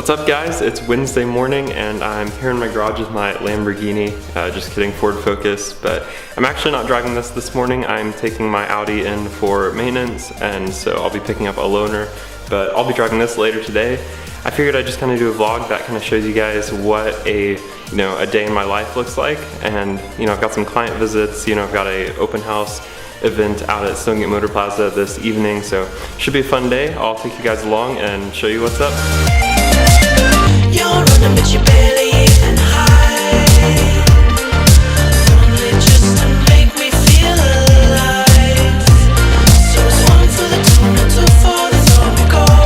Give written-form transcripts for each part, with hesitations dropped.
What's up guys, it's Wednesday morning and I'm here in my garage with my Lamborghini, just kidding, Ford Focus, but I'm actually not driving this morning. I'm taking my Audi in for maintenance, and so I'll be picking up a loaner, but I'll be driving this later today. I figured I'd just kind of do a vlog that kind of shows you guys what a day in my life looks like, and I've got some client visits, I've got a open house event out at StoneGate Motorplaza this evening, so should be a fun day. I'll take you guys along and show you what's up. You're running, but you barely even hide. Only just to make me feel alive. So it's one for the tuna, two for the tropical.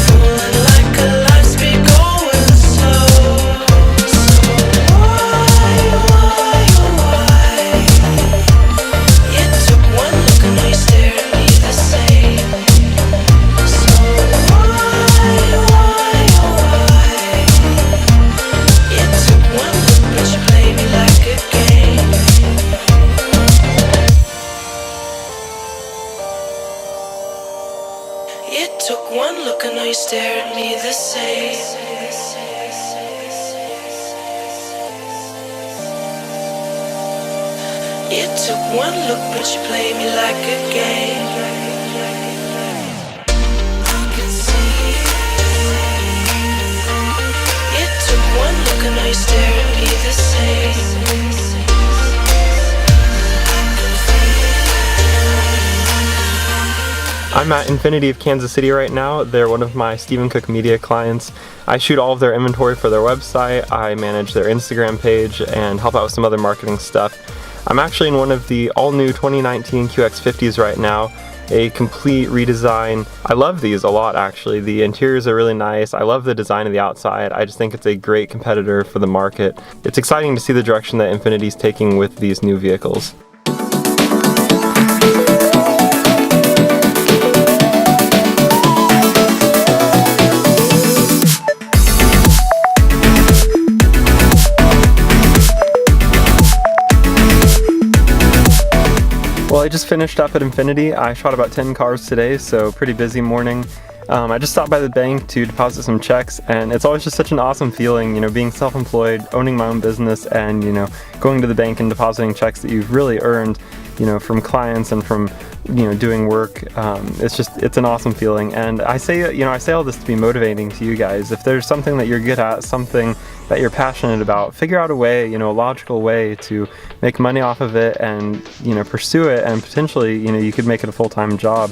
Feeling like a life speed going slow. So why? You took one look and now you stare at me the same. So you took one look and now you stare at me the same. You took one look but you play me like a game. I can see. You took one look and now you stare at me the same. I'm at Infiniti of Kansas City right now. They're one of my Stephen Cook Media clients. I shoot all of their inventory for their website, I manage their Instagram page, and help out with some other marketing stuff. I'm actually in one of the all-new 2019 QX50s right now, a complete redesign. I love these a lot actually. The interiors are really nice. I love the design of the outside. I just think it's a great competitor for the market. It's exciting to see the direction that Infiniti's taking with these new vehicles. Well, I just finished up at Infiniti. I shot about 10 cars today, so pretty busy morning. I just stopped by the bank to deposit some checks, and it's always just such an awesome feeling, being self-employed, owning my own business, and going to the bank and depositing checks that you've really earned, from clients and from doing work. It's an awesome feeling, and I say all this to be motivating to you guys. If there's something that you're good at, something that you're passionate about, figure out a way, a logical way to make money off of it, and pursue it, and potentially you could make it a full-time job,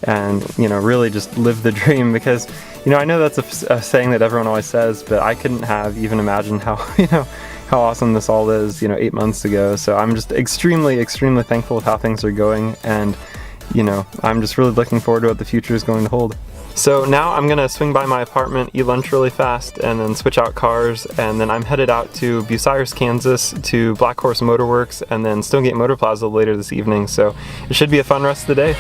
and really just live the dream. Because I know that's a saying that everyone always says, but I couldn't have even imagined how how awesome this all is 8 months ago. So I'm just extremely thankful with how things are going, and I'm just really looking forward to what the future is going to hold. So now I'm gonna swing by my apartment, eat lunch really fast, and then switch out cars, and then I'm headed out to Bucyrus, Kansas to Black Horse Motorwerks, and then StoneGate Motorplaza later this evening. So it should be a fun rest of the day.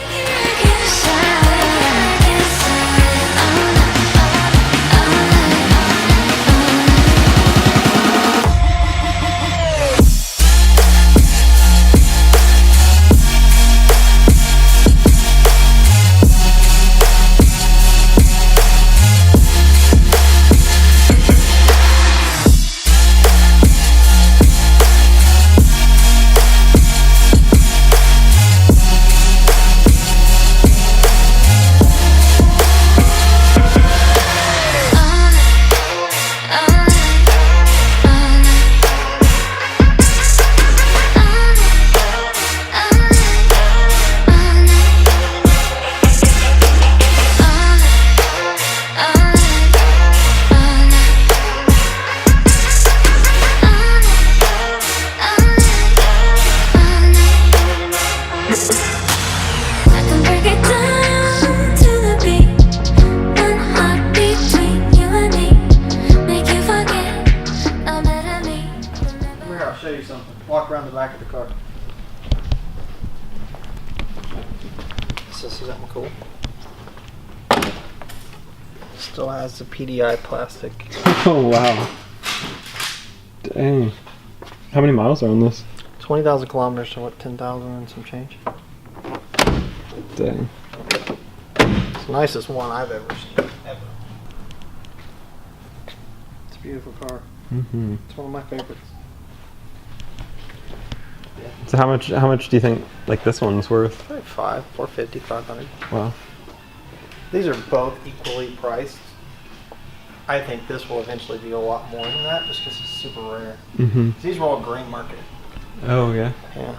Walk around the back of the car. So see something cool? Still has the PDI plastic. Oh wow. Dang. How many miles are on this? 20,000 kilometers, so what, 10,000 and some change? Dang. It's the nicest one I've ever seen, ever. a beautiful car. Mm-hmm. It's one of my favorites. So how much do you think like this one's worth? Probably 450, 500. Wow. These are both equally priced. I think this will eventually be a lot more than that just because it's super rare. Mm-hmm. These were all grain market. Oh yeah. Yeah.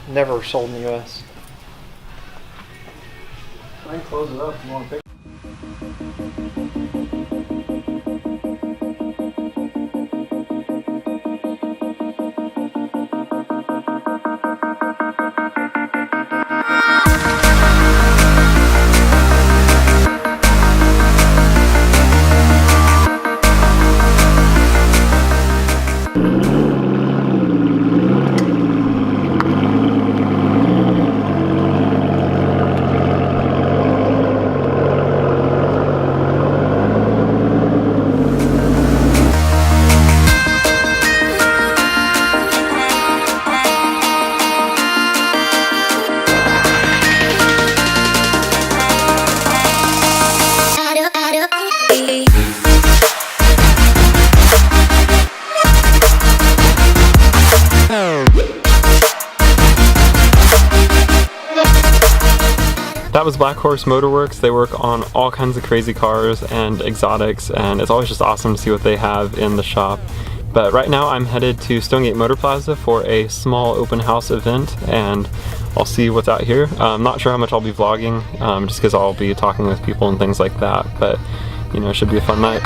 Never sold in the US. I can close it up if you want to pick. That was Black Horse Motorworks. They work on all kinds of crazy cars and exotics, and it's always just awesome to see what they have in the shop. But right now I'm headed to StoneGate Motorplaza for a small open house event, and I'll see what's out here. I'm not sure how much I'll be vlogging, just because I'll be talking with people and things like that, but you know, it should be a fun night.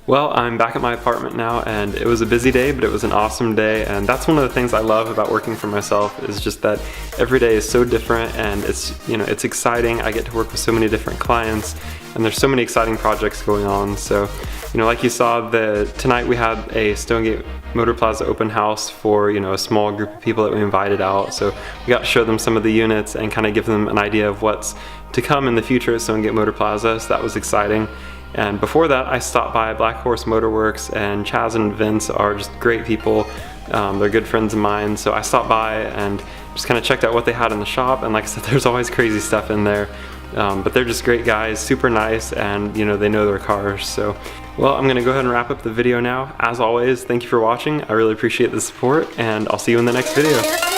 Well, I'm back at my apartment now, and it was a busy day, but it was an awesome day, and that's one of the things I love about working for myself, is just that every day is so different, and it's, you know, it's exciting. I get to work with so many different clients, and there's so many exciting projects going on. So, you know, like you saw, tonight we had a StoneGate Motorplaza open house for, you know, a small group of people that we invited out. So we got to show them some of the units and kind of give them an idea of what's to come in the future at StoneGate Motorplaza, so that was exciting. And before that, I stopped by Black Horse Motorworks, and Chaz and Vince are just great people. They're good friends of mine, so I stopped by and just kind of checked out what they had in the shop. And like I said, there's always crazy stuff in there, but they're just great guys, super nice, and you know, they know their cars. So, well, I'm gonna go ahead and wrap up the video now. As always, thank you for watching. I really appreciate the support, and I'll see you in the next video.